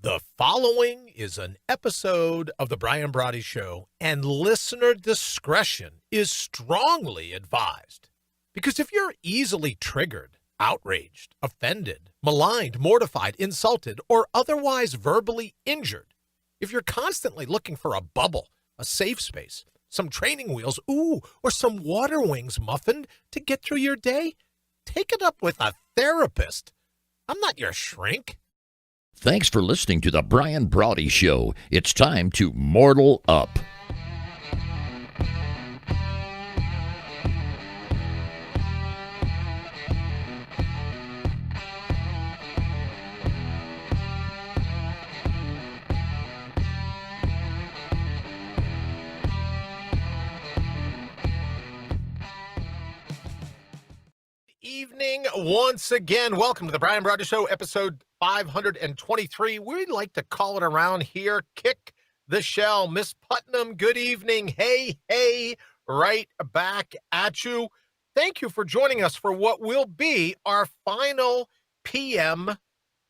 The following is an episode of the Brian Brawdy Show, and listener discretion is strongly advised. Because if you're easily triggered, outraged, offended, maligned, mortified, insulted, or otherwise verbally injured, if you're constantly looking for a bubble, a safe space, some training wheels, or some water wings muffin to get through your day, take it up with a therapist. I'm not your shrink. Thanks for listening to the Brian Brawdy Show. It's time to mortal up. Evening once again. Welcome to the Brian Brawdy Show, episode 523. We'd like to call it around here, kick the shell. Miss Putnam, good evening. Hey, right back at you. Thank you for joining us for what will be our final PM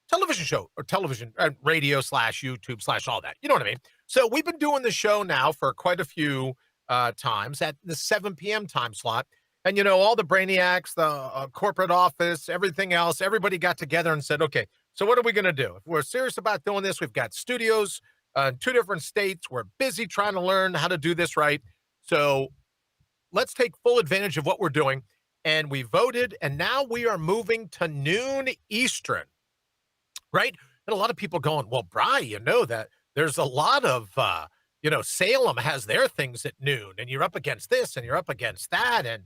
television show, or television, radio / YouTube / all that. You know what I mean? So we've been doing the show now for quite a few times at the 7 p.m. time slot. And, you know, all the brainiacs, the corporate office, everything else, everybody got together and said, okay, so what are we going to do? If we're serious about doing this, we've got studios in 2 different states. We're busy trying to learn how to do this right. So let's take full advantage of what we're doing. And we voted, and now we are moving to noon Eastern, right? And a lot of people going, well, Bri, you know that there's a lot of, Salem has their things at noon, and you're up against this, and you're up against that, and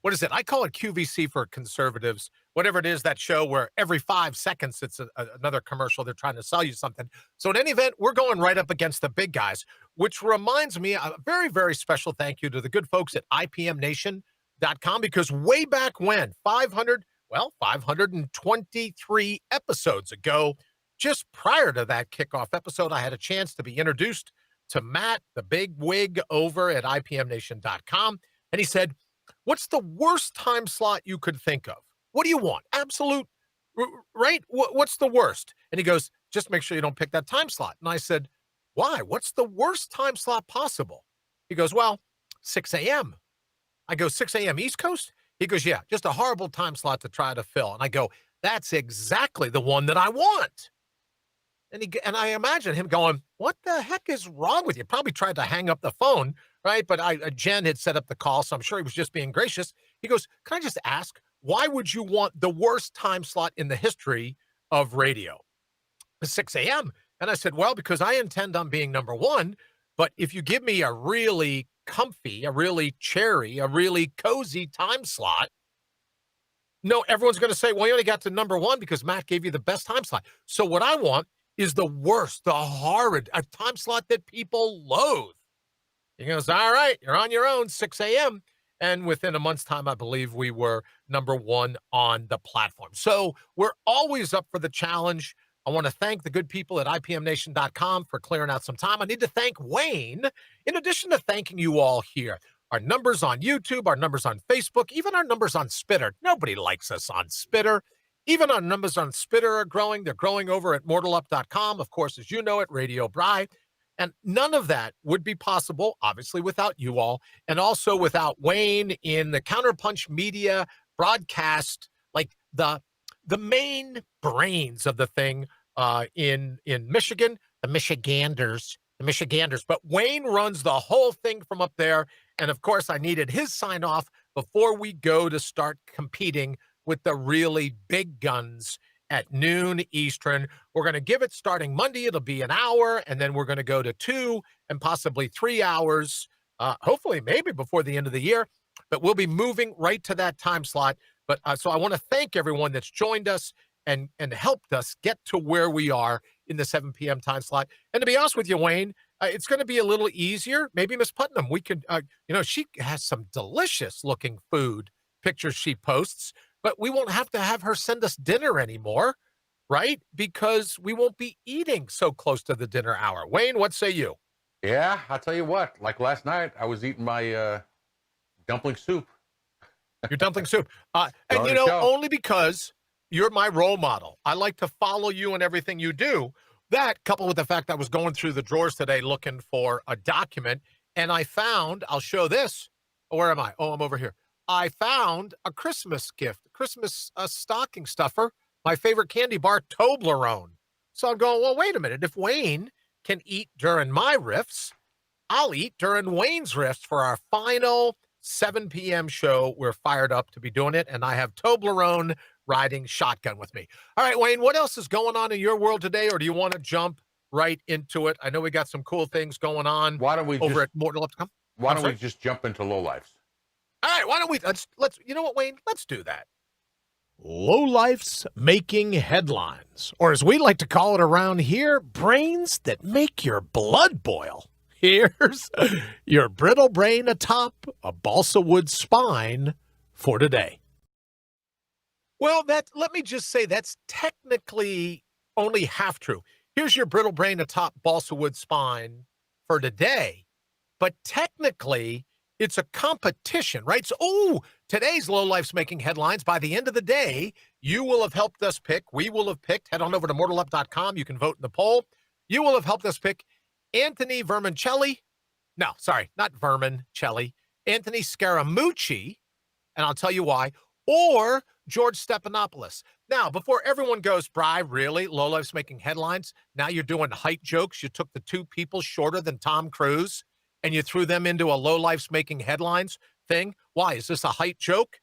what is it? I call it QVC for conservatives, whatever it is, that show where every 5 seconds it's another commercial. They're trying to sell you something. So in any event, we're going right up against the big guys, which reminds me, a very, very special thank you to the good folks at IPMNation.com, because way back when, 523 episodes ago, just prior to that kickoff episode, I had a chance to be introduced to Matt, the big wig over at IPMNation.com, and he said, what's the worst time slot you could think of? What do you want? Absolute, right? What's the worst? And he goes, just make sure you don't pick that time slot. And I said, why? What's the worst time slot possible? He goes, well, 6 a.m. I go, 6 a.m. East Coast? He goes, yeah, just a horrible time slot to try to fill. And I go, that's exactly the one that I want. And I imagine him going, what the heck is wrong with you? Probably tried to hang up the phone, right? But Jen had set up the call, so I'm sure he was just being gracious. He goes, can I just ask, why would you want the worst time slot in the history of radio? 6 a.m. And I said, well, because I intend on being number one, but if you give me a really comfy, a really cherry, a really cozy time slot, no, everyone's going to say, well, you only got to number one because Matt gave you the best time slot. So what I want is the worst, the horrid, a time slot that people loathe. He goes, all right, you're on your own, 6 a.m. And within a month's time, I believe we were number one on the platform. So we're always up for the challenge. I want to thank the good people at IPMNation.com for clearing out some time. I need to thank Wayne, in addition to thanking you all here. Our numbers on YouTube, our numbers on Facebook, even our numbers on Spitter. Nobody likes us on Spitter. Even our numbers on Spitter are growing. They're growing over at mortalup.com. Of course, as you know, at Radio Bri. And none of that would be possible, obviously, without you all. And also without Wayne in the Counterpunch media broadcast, like the main brains of the thing in Michigan, the Michiganders. But Wayne runs the whole thing from up there. And of course, I needed his sign off before we go to start competing with the really big guns at noon Eastern. We're going to give it starting Monday. It'll be an hour, and then we're going to go to 2 and possibly 3 hours, hopefully maybe before the end of the year. But we'll be moving right to that time slot. But so I want to thank everyone that's joined us and helped us get to where we are in the 7 p.m. time slot. And to be honest with you, Wayne, it's going to be a little easier. Maybe Miss Putnam, we could, she has some delicious looking food pictures she posts. But we won't have to have her send us dinner anymore, right? Because we won't be eating so close to the dinner hour. Wayne, what say you? Yeah, I'll tell you what. Like last night, I was eating my dumpling soup. Your dumpling soup. And, only because you're my role model. I like to follow you in everything you do. That, coupled with the fact I was going through the drawers today looking for a document, and I found, I'll show this. Where am I? Oh, I'm over here. I found a Christmas gift, Christmas stocking stuffer, my favorite candy bar, Toblerone. So I'm going, well, wait a minute. If Wayne can eat during my riffs, I'll eat during Wayne's riffs for our final 7 p.m. show. We're fired up to be doing it, and I have Toblerone riding shotgun with me. All right, Wayne, what else is going on in your world today, or do you want to jump right into it? I know we got some cool things going on Why don't we over just, at Mortal.com. why don't we just jump into LOWLIFES? All right, why don't we, let's, you know what, Wayne, let's do that. Lowlifes making headlines, or as we like to call it around here, brains that make your blood boil. Here's your brittle brain atop a balsawood spine for today. Well, let me just say that's technically only half true. Here's your brittle brain atop balsawood spine for today, but technically it's a competition, right? So, today's Lowlifes making headlines. By the end of the day, you will have helped us pick. We will have picked. Head on over to mortalup.com. You can vote in the poll. You will have helped us pick Anthony Vermicelli. No, sorry, not Vermicelli. Anthony Scaramucci, and I'll tell you why. Or George Stephanopoulos. Now, before everyone goes, Bri, really? Lowlife's making headlines? Now you're doing height jokes. You took the two people shorter than Tom Cruise and you threw them into a Lowlife's making headlines thing. Why? Is this a height joke?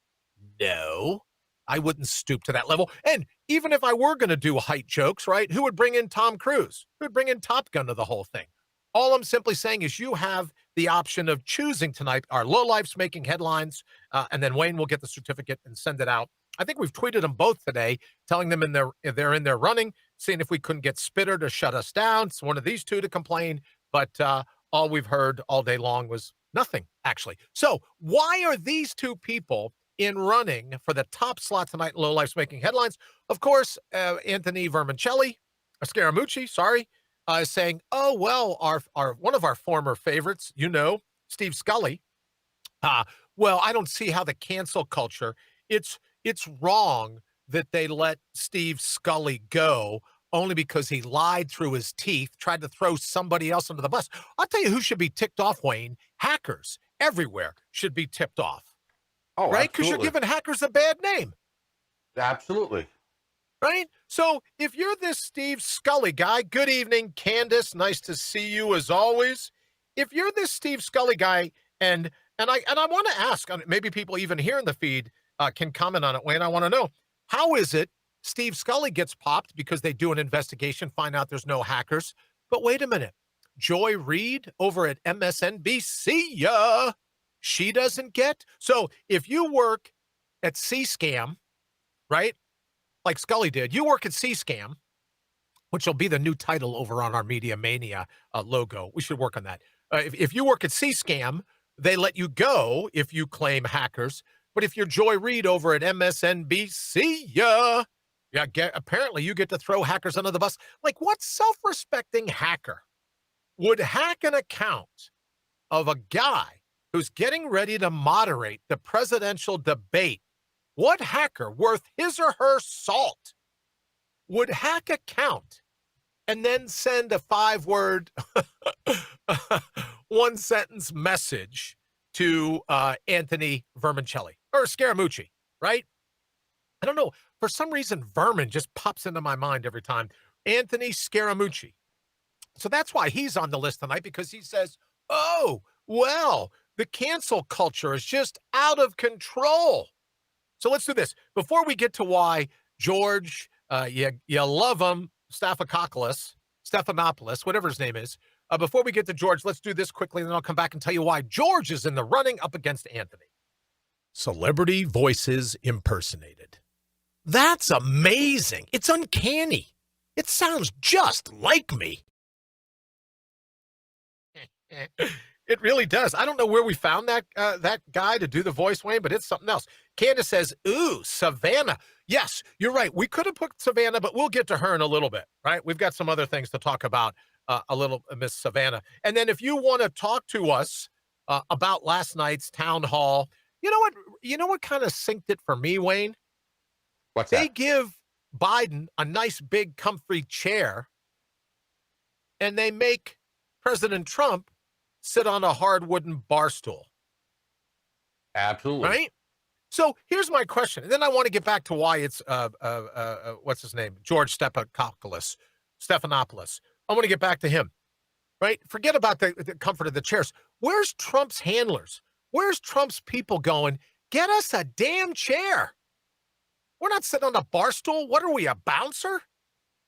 No, I wouldn't stoop to that level. And even if I were going to do height jokes, right, who would bring in Tom Cruise? Who would bring in Top Gun to the whole thing? All I'm simply saying is you have the option of choosing tonight our Lowlifes making headlines, and then Wayne will get the certificate and send it out. I think we've tweeted them both today, telling them they're in their running, seeing if we couldn't get Spitter to shut us down. It's one of these two to complain, but all we've heard all day long was nothing, actually. So why are these two people in running for the top slot tonight in Lowlife's making headlines? Of course, Anthony Vermicelli, or Scaramucci, sorry, saying, oh, well, our one of our former favorites, Steve Scully. Well, I don't see how the cancel culture, it's wrong that they let Steve Scully go only because he lied through his teeth, tried to throw somebody else under the bus. I'll tell you who should be ticked off, Wayne. Hackers everywhere should be tipped off. Oh, right? Because you're giving hackers a bad name. Absolutely. Right? So if you're this Steve Scully guy, good evening, Candace. Nice to see you as always. If you're this Steve Scully guy, and I want to ask, maybe people even here in the feed can comment on it, Wayne. I want to know, how is it Steve Scully gets popped because they do an investigation, find out there's no hackers? But wait a minute. Joy Reid over at MSNBC, she doesn't get. So if you work at C-Scam, right? Like Scully did, you work at C-Scam, which will be the new title over on our Media Mania logo. We should work on that. If you work at C-Scam, they let you go if you claim hackers. But if you're Joy Reid over at MSNBC, apparently you get to throw hackers under the bus. Like, what self-respecting hacker would hack an account of a guy who's getting ready to moderate the presidential debate? What hacker worth his or her salt would hack a account and then send a 5-word, one-sentence message to Anthony Vermicelli or Scaramucci, right? I don't know. For some reason, Vermin just pops into my mind every time. Anthony Scaramucci. So that's why he's on the list tonight, because he says, oh, well, the cancel culture is just out of control. So let's do this. Before we get to why George, you love him, Stephanopoulos, whatever his name is. Before we get to George, let's do this quickly, and then I'll come back and tell you why George is in the running up against Anthony. Celebrity voices impersonated. That's amazing. It's uncanny. It sounds just like me. It really does. I don't know where we found that guy to do the voice, Wayne, but it's something else. Candace says, ooh, Savannah. Yes, you're right. We could have put Savannah, but we'll get to her in a little bit, right? We've got some other things to talk about, a little, Miss Savannah. And then if you want to talk to us about last night's town hall, you know what kind of synced it for me, Wayne? What's that? They give Biden a nice, big, comfy chair, and they make President Trump sit on a hard wooden bar stool. Absolutely. Right? So here's my question. And then I want to get back to why it's, what's his name? George Stephanopoulos. I want to get back to him, right? Forget about the comfort of the chairs. Where's Trump's handlers? Where's Trump's people going, get us a damn chair? We're not sitting on a bar stool. What are we, a bouncer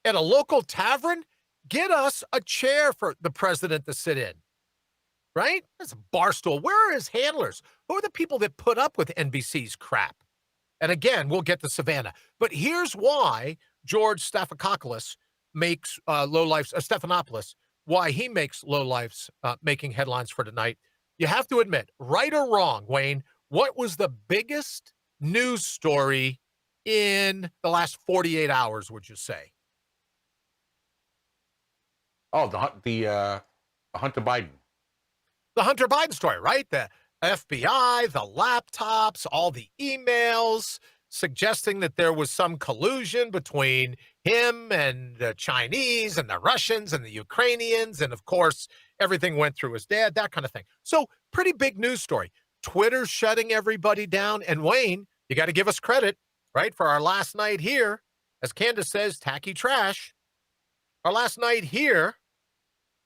at a local tavern? Get us a chair for the president to sit in. Right? That's a bar stool. Where are his handlers? Who are the people that put up with NBC's crap? And again, we'll get to Savannah. But here's why George Stephanopoulos makes Stephanopoulos, why he makes lowlifes making headlines for tonight. You have to admit, right or wrong, Wayne, what was the biggest news story in the last 48 hours, would you say? Oh, the Hunter Biden. The Hunter Biden story, right? The FBI, the laptops, all the emails suggesting that there was some collusion between him and the Chinese and the Russians and the Ukrainians. And of course, everything went through his dad, that kind of thing. So pretty big news story. Twitter shutting everybody down. And Wayne, you got to give us credit, right? For our last night here, as Candace says, tacky trash. Our last night here,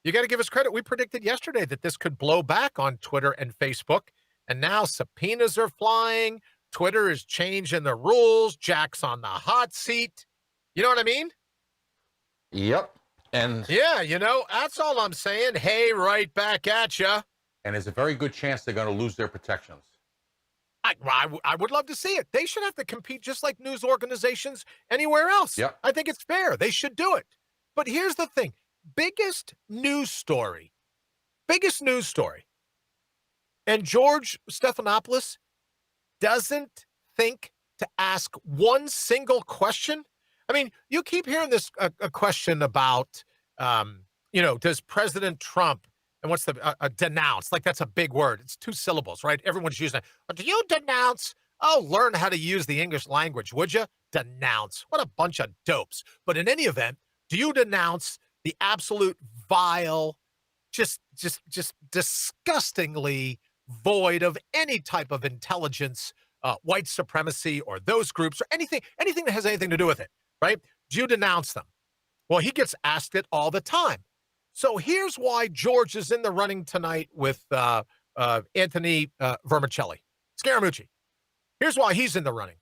you got to give us credit. We predicted yesterday that this could blow back on Twitter and Facebook, and now subpoenas are flying. Twitter is changing the rules. Jack's on the hot seat. You know what I mean? Yep. And yeah, that's all I'm saying. Hey, right back at you. And there's a very good chance they're going to lose their protections. I would love to see it. They should have to compete just like news organizations anywhere else. Yep. I think it's fair. They should do it. But here's the thing. Biggest news story. And George Stephanopoulos doesn't think to ask one single question. I mean, you keep hearing this a question about, does President Trump, and what's the denounce? Like, that's a big word. It's 2 syllables, right? Everyone's using it. Do you denounce? Oh, learn how to use the English language, would you? Denounce. What a bunch of dopes. But in any event, do you denounce the absolute vile, just disgustingly void of any type of intelligence, white supremacy or those groups or anything that has anything to do with it, right? Do you denounce them? Well, he gets asked it all the time. So here's why George is in the running tonight with Anthony Vermicelli, Scaramucci. Here's why he's in the running.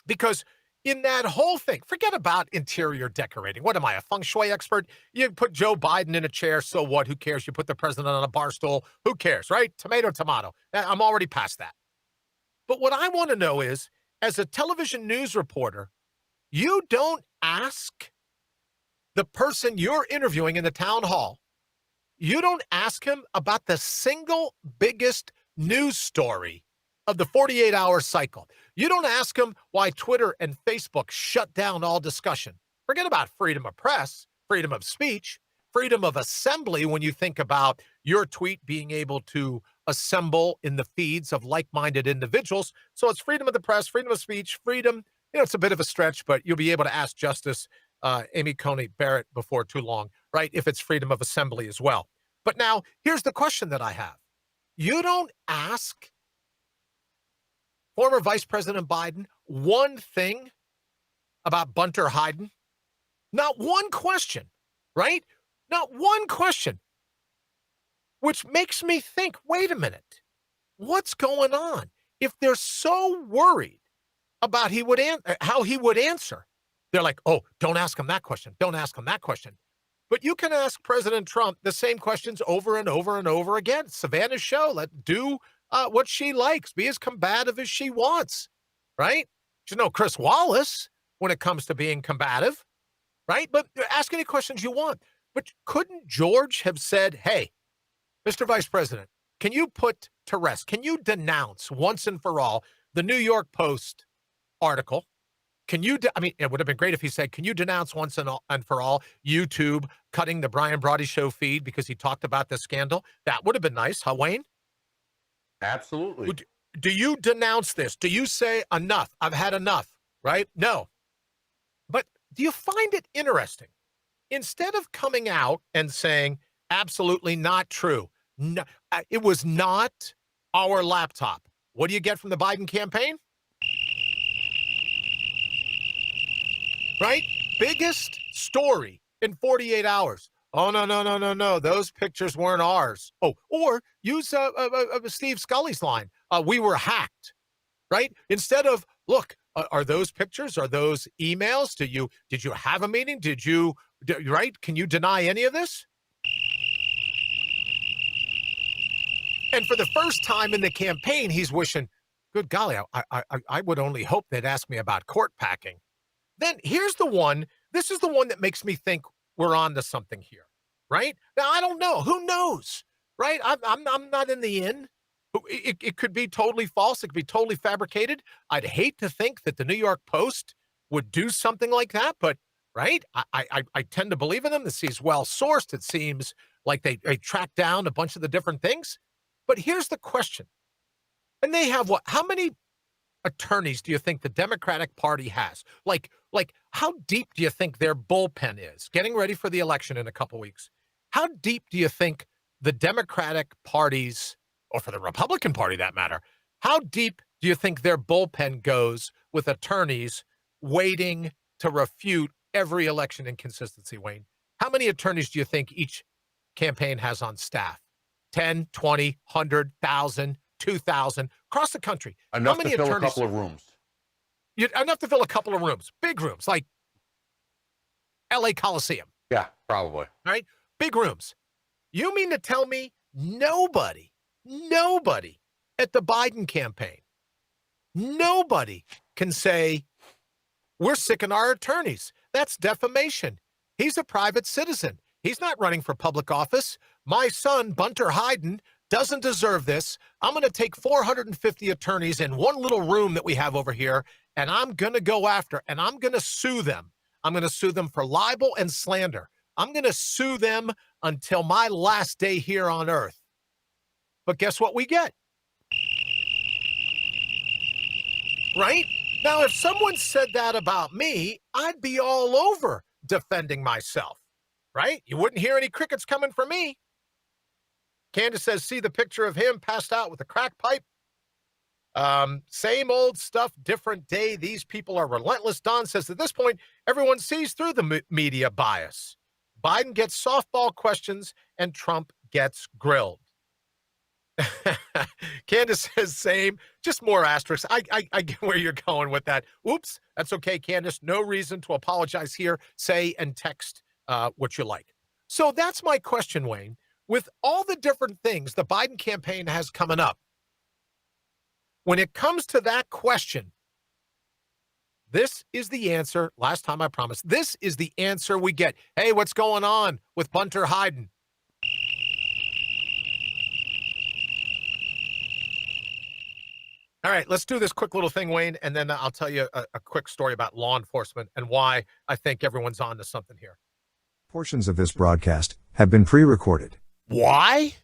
Because in that whole thing, forget about interior decorating. What am I, a feng shui expert? You put Joe Biden in a chair, so what? Who cares? You put the president on a bar stool. Who cares, right? Tomato, tomato. I'm already past that. But what I want to know is, as a television news reporter, you don't ask the person you're interviewing in the town hall, you don't ask him about the single biggest news story of the 48-hour cycle. You don't ask him why Twitter and Facebook shut down all discussion. Forget about freedom of press, freedom of speech, freedom of assembly when you think about your tweet being able to assemble in the feeds of like-minded individuals. So it's freedom of the press, freedom of speech, freedom. It's a bit of a stretch, but you'll be able to ask Justice Amy Coney Barrett before too long, right? If it's freedom of assembly as well. But now here's the question that I have. You don't ask former Vice President Biden one thing about Bunter Hyden? Not one question, right? Not one question. Which makes me think, wait a minute, what's going on? If they're so worried about how he would answer, they're like, oh, don't ask him that question. Don't ask him that question. But you can ask President Trump the same questions over and over and over again. Savannah's show, do what she likes, be as combative as she wants, right? She's no Chris Wallace when it comes to being combative, right? But ask any questions you want. But couldn't George have said, hey, Mr. Vice President, can you put to rest, can you denounce once and for all the New York Post article? Can you, it would have been great if he said, can you denounce once and for all YouTube cutting the Brian Brawdy show feed because he talked about this scandal? That would have been nice, huh, Wayne? Absolutely. Do you denounce this? Do you say enough? I've had enough, right? No. But do you find it interesting instead of coming out and saying, absolutely not true, no, it was not our laptop. What do you get from the Biden campaign? Right? Biggest story in 48 hours. Oh, no, no, no, no, no. Those pictures weren't ours. Oh, or use Steve Scully's line. We were hacked, right? Instead of, look, are those pictures? Are those emails? Did you have a meeting? Right? Can you deny any of this? And for the first time in the campaign, he's wishing, good golly, I would only hope they'd ask me about court packing. Then here's the one. This is the one that makes me think we're on to something here, right? Now, I don't know. Who knows, right? I'm not in the in. It could be totally false. It could be totally fabricated. I'd hate to think that the New York Post would do something like that, but right? I tend to believe in them. This seems well sourced. It seems like they track down a bunch of the different things. But here's the question. And they have what? How many attorneys do you think the Democratic Party has? Like how deep do you think their bullpen is? Getting ready for the election in a couple weeks. How deep do you think the Democratic Party's, or for the Republican Party that matter, how deep do you think their bullpen goes with attorneys waiting to refute every election inconsistency, Wayne? How many attorneys do you think each campaign has on staff? 10, 20, 100, 1,000, 2,000 across the country. Enough How many to fill attorneys? a couple of rooms. Enough to fill a couple of rooms, big rooms, like LA Coliseum. Yeah, probably. Right? Big rooms. You mean to tell me nobody at the Biden campaign, nobody can say, we're sick of our attorneys. That's defamation. He's a private citizen. He's not running for public office. My son, Bunter Hyden, doesn't deserve this. I'm going to take 450 attorneys in one little room that we have over here, and I'm going to go after, and I'm going to sue them. I'm going to sue them for libel and slander. I'm going to sue them until my last day here on earth. But guess what we get? Right? Now, if someone said that about me, I'd be all over defending myself. Right? You wouldn't hear any crickets coming from me. Candace says, see the picture of him passed out with a crack pipe. Same old stuff, different day. These people are relentless. Don says, at this point, everyone sees through the media bias. Biden gets softball questions and Trump gets grilled. Candace says, same, just more asterisks. I get where you're going with that. Oops, that's okay, Candace. No reason to apologize here. Say and text what you like. So that's my question, Wayne. With all the different things the Biden campaign has coming up, when it comes to that question, this is the answer. Last time I promised, this is the answer we get. Hey, what's going on with Bunter Hyden? All right, let's do this quick little thing, Wayne, and then I'll tell you a quick story about law enforcement and why I think everyone's on to something here. Portions of this broadcast have been pre-recorded. Why?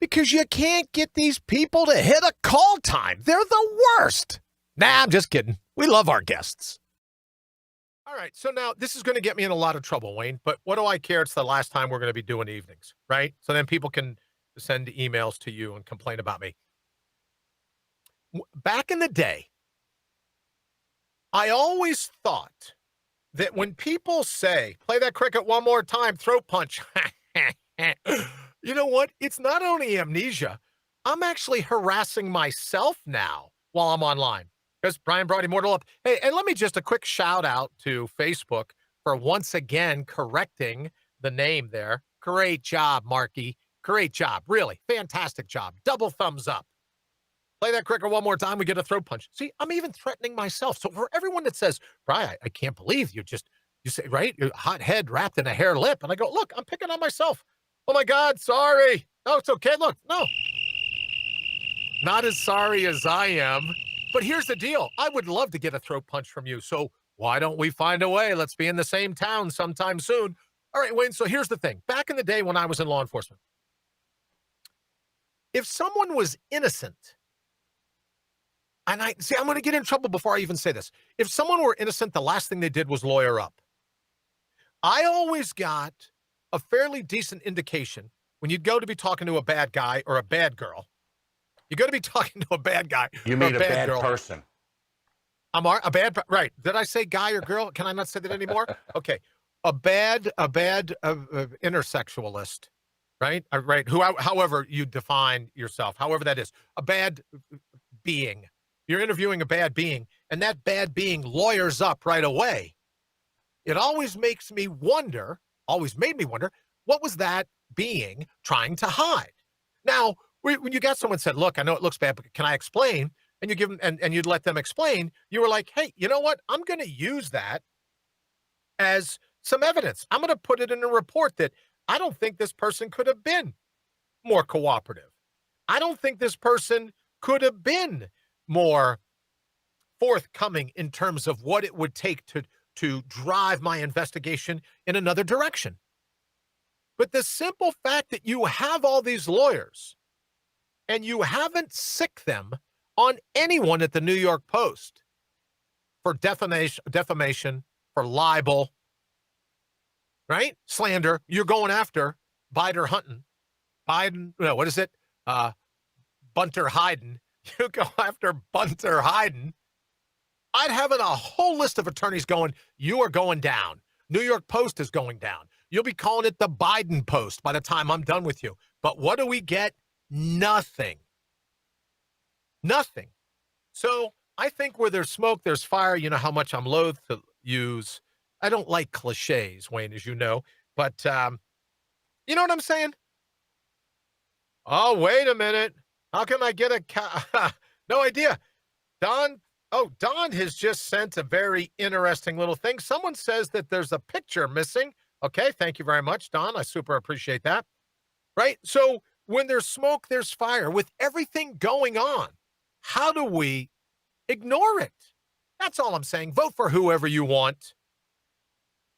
Because you can't get these people to hit a call time. They're the worst. Nah, I'm just kidding. We love our guests. All right, so now this is going to get me in a lot of trouble, Wayne, but what do I care? It's the last time we're going to be doing evenings, right? So then people can send emails to you and complain about me. Back in the day, I always thought that when people say, play that cricket one more time, throat punch, you know what? It's not only amnesia. I'm actually harassing myself now while I'm online. Because Brian Brawdy, Mortal Up. Hey, and let me just a quick shout out to Facebook for once again correcting the name there. Great job, Marky. Great job. Really. Fantastic job. Double thumbs up. Play that cricket one more time, we get a throat punch. See, I'm even threatening myself. So for everyone that says, Brian, I can't believe you say, right? Your hot head wrapped in a hair lip. And I go, look, I'm picking on myself. Oh my God, sorry. No, it's okay. Look, no. Not as sorry as I am. But here's the deal. I would love to get a throat punch from you. So why don't we find a way? Let's be in the same town sometime soon. All right, Wayne, so here's the thing. Back in the day when I was in law enforcement, if someone was innocent, and I'm going to get in trouble before I even say this. If someone were innocent, the last thing they did was lawyer up. I always got a fairly decent indication when you'd go to be talking to a bad guy or a bad girl. You go to be talking to a bad guy You or mean a a bad bad girl. person? A bad, right. Did I say guy or girl? Can I not say that anymore? Okay. A bad intersexualist, right? Right. However you define yourself, however that is, a bad being. You're interviewing a bad being, and that bad being lawyers up right away. It always makes me wonder, always made me wonder, what was that being trying to hide? Now, when you got someone said, look, I know it looks bad, but can I explain? And you give them, and you'd let them explain, you were like, hey, you know what? I'm going to use that as some evidence. I'm going to put it in a report that I don't think this person could have been more cooperative. I don't think this person could have been more forthcoming in terms of what it would take to drive my investigation in another direction. But the simple fact that you have all these lawyers and you haven't sicked them on anyone at the New York Post for defamation, for libel, right? Slander, you're going after Bider Hunton. Biden, no, what is it? Bunter Hyden. You go after Bunter Hyden. I'd have a whole list of attorneys going, you are going down. New York Post is going down. You'll be calling it the Biden Post by the time I'm done with you. But what do we get? Nothing. Nothing. So I think where there's smoke, there's fire. You know how much I'm loath to use. I don't like cliches, Wayne, as you know. But you know what I'm saying? Oh, wait a minute. How can I get no idea. Don has just sent a very interesting little thing. Someone says that there's a picture missing. Okay, thank you very much, Don. I super appreciate that. Right? So when there's smoke, there's fire. With everything going on, how do we ignore it? That's all I'm saying. Vote for whoever you want.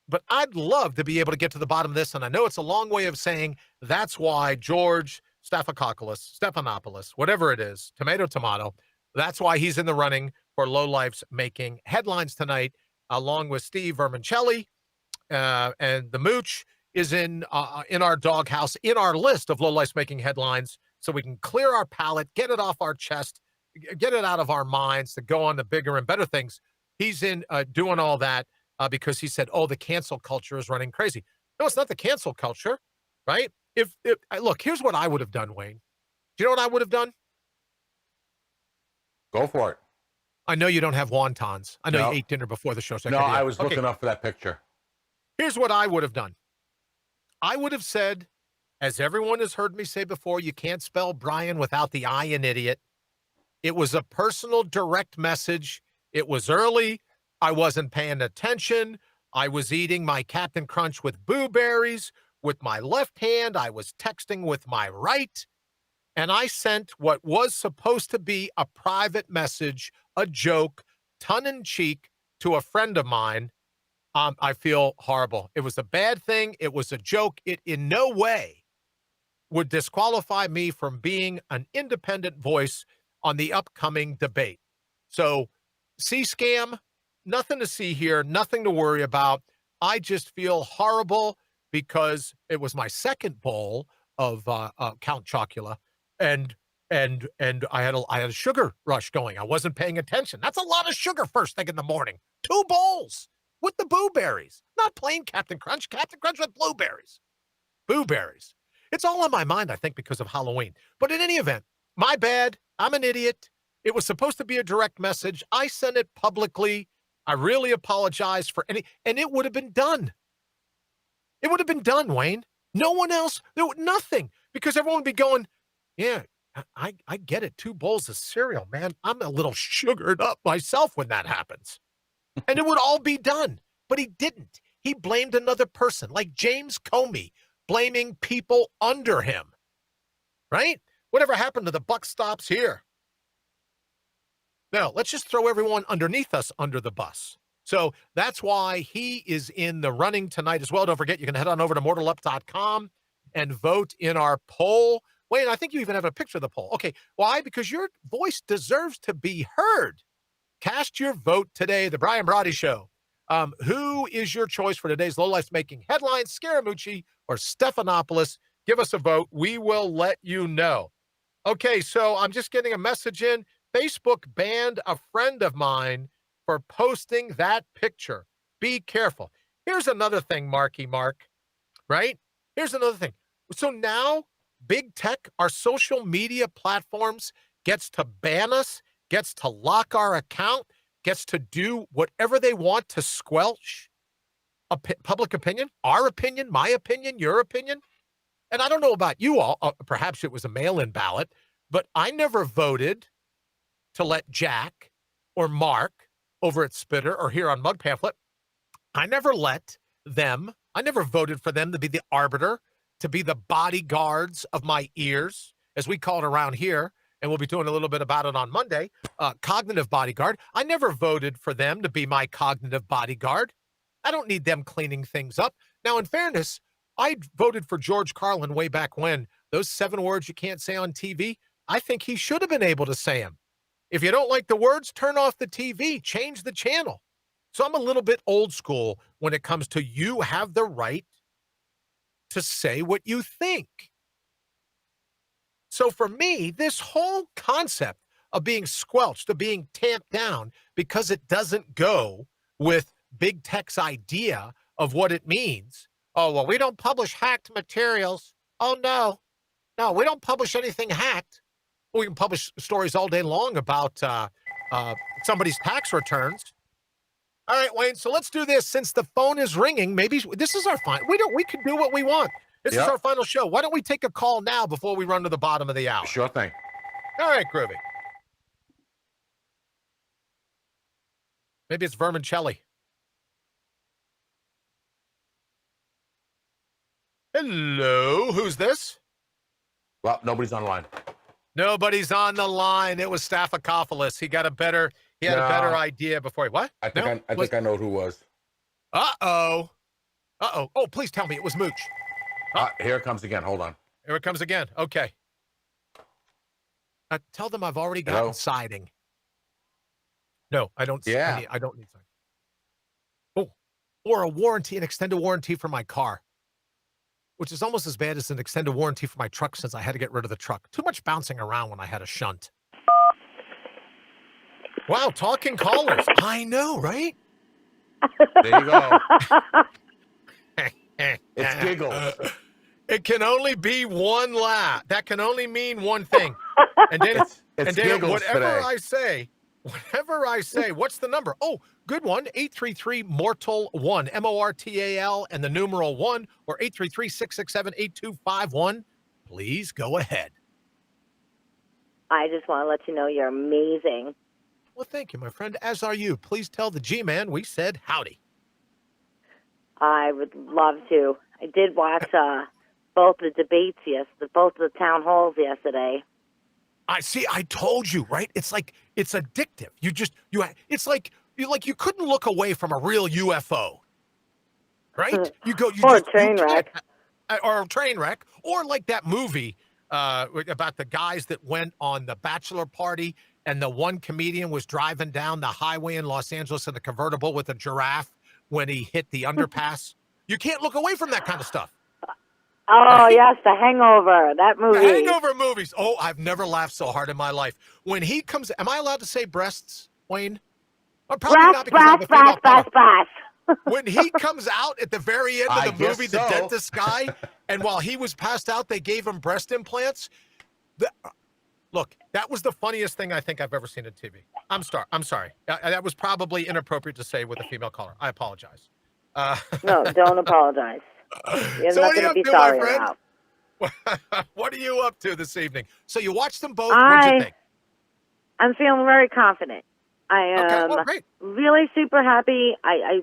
But I'd love to be able to get to the bottom of this, and I know it's a long way of saying that's why George Stephanopoulos, whatever it is, tomato, that's why he's in the running for LOWLIFES making headlines tonight, along with Steve Vermicelli, and the Mooch is in our doghouse, in our list of LOWLIFES making headlines, so we can clear our palate, get it off our chest, get it out of our minds to go on to bigger and better things. He's in doing all that because he said, oh, the cancel culture is running crazy. No, it's not the cancel culture, right? Look, here's what I would have done, Wayne. Do you know what I would have done? Go for it. I know you don't have wontons. I know No. you ate dinner before the show. So No, I was okay. looking up for that picture. Here's what I would have done. I would have said, as everyone has heard me say before, you can't spell Brian without the I in idiot. It was a personal direct message. It was early. I wasn't paying attention. I was eating my Captain Crunch with blueberries with my left hand. I was texting with my right. And I sent what was supposed to be a private message, a joke, tongue-in-cheek, to a friend of mine. I feel horrible. It was a bad thing. It was a joke. It in no way would disqualify me from being an independent voice on the upcoming debate. So, C-scam, nothing to see here, nothing to worry about. I just feel horrible because it was my second bowl of Count Chocula, and I had a sugar rush going. I wasn't paying attention. That's a lot of sugar first thing in the morning. 2 bowls with the blueberries, not plain Captain Crunch. Captain Crunch with blueberries. Blueberries. It's all on my mind, I think, because of Halloween. But in any event, my bad. I'm an idiot. It was supposed to be a direct message. I sent it publicly. I really apologize for and it would have been done. It would have been done, Wayne. No one else, nothing, because everyone would be going, yeah, I get it. 2 bowls of cereal, man. I'm a little sugared up myself when that happens. And it would all be done. But he didn't. He blamed another person, like James Comey, blaming people under him. Right? Whatever happened to the buck stops here? No, let's just throw everyone underneath us under the bus. So that's why he is in the running tonight as well. Don't forget, you can head on over to mortalup.com and vote in our poll. Wait, I think you even have a picture of the poll. Okay, why? Because your voice deserves to be heard. Cast your vote today. The Brian Brawdy Show. Who is your choice for today's Lowlifes making headlines, Scaramucci or Stephanopoulos? Give us a vote. We will let you know. Okay, so I'm just getting a message in. Facebook banned a friend of mine for posting that picture. Be careful. Here's another thing, Marky Mark, right? Here's another thing. So now big tech, our social media platforms, gets to ban us, gets to lock our account, gets to do whatever they want to squelch public opinion, our opinion, my opinion, your opinion. And I don't know about you all, perhaps it was a mail-in ballot, but I never voted to let Jack or Mark over at Spitter or here on Mug Pamphlet, I never voted for them to be the arbiter, to be the bodyguards of my ears, as we call it around here, and we'll be doing a little bit about it on Monday, cognitive bodyguard. I never voted for them to be my cognitive bodyguard. I don't need them cleaning things up. Now, in fairness, I voted for George Carlin way back when. Those 7 words you can't say on TV, I think he should have been able to say them. If you don't like the words, turn off the TV, change the channel. So I'm a little bit old school when it comes to you have the right to say what you think. So for me, this whole concept of being squelched, of being tamped down because it doesn't go with big tech's idea of what it means. Oh, well, we don't publish hacked materials. Oh, no. No, we don't publish anything hacked. We can publish stories all day long about somebody's tax returns. All right, Wayne, so let's do this. Since the phone is ringing, maybe this is our final. We can do what we want. This is our final show. Why don't we take a call now before we run to the bottom of the hour? Sure thing. All right, groovy. Maybe it's Vermicelli. Hello, who's this? Well, nobody's online. Nobody's on the line. It was Staphylococcus. He had a better idea before. What? I think I know who it was. Uh-oh. Uh-oh. Oh, please tell me it was Mooch. Here it comes again. Hold on. Here it comes again. Okay. Tell them I've already gotten siding. No, I don't. Yeah. I don't need siding. Oh, or a warranty, an extended warranty for my car, which is almost as bad as an extended warranty for my truck since I had to get rid of the truck. Too much bouncing around when I had a shunt. Wow, talking callers. I know, right? There you go. It's giggles. It can only be one laugh. That can only mean one thing. And then, it's giggles whatever today. I say, what's the number? Oh, good one. 833-MORTAL-1, MORTAL, and the numeral 1, or 833-667-8251. Please go ahead. I just want to let you know you're amazing. Well, thank you, my friend. As are you. Please tell the G-Man we said howdy. I would love to. I did watch both the debates both the town halls yesterday. I told you, right? It's like, it's addictive. It's like you couldn't look away from a real UFO, right? Or a train wreck. Or a train wreck. Or like that movie about the guys that went on the bachelor party and the one comedian was driving down the highway in Los Angeles in a convertible with a giraffe when he hit the underpass. You can't look away from that kind of stuff. Oh, yes, The Hangover, that movie. The Hangover movies. Oh, I've never laughed so hard in my life. When he comes, am I allowed to say breasts, Wayne? Or probably not because I'm a female caller. When he comes out at the very end of the movie, the dentist guy, and while he was passed out, they gave him breast implants. Look, that was the funniest thing I think I've ever seen on TV. I'm sorry. That was probably inappropriate to say with a female caller. I apologize. No, don't apologize. You're so not going to be sorry about. What are you up to this evening? So you watched them both. What'd you think? I'm feeling very confident. I am really super happy. I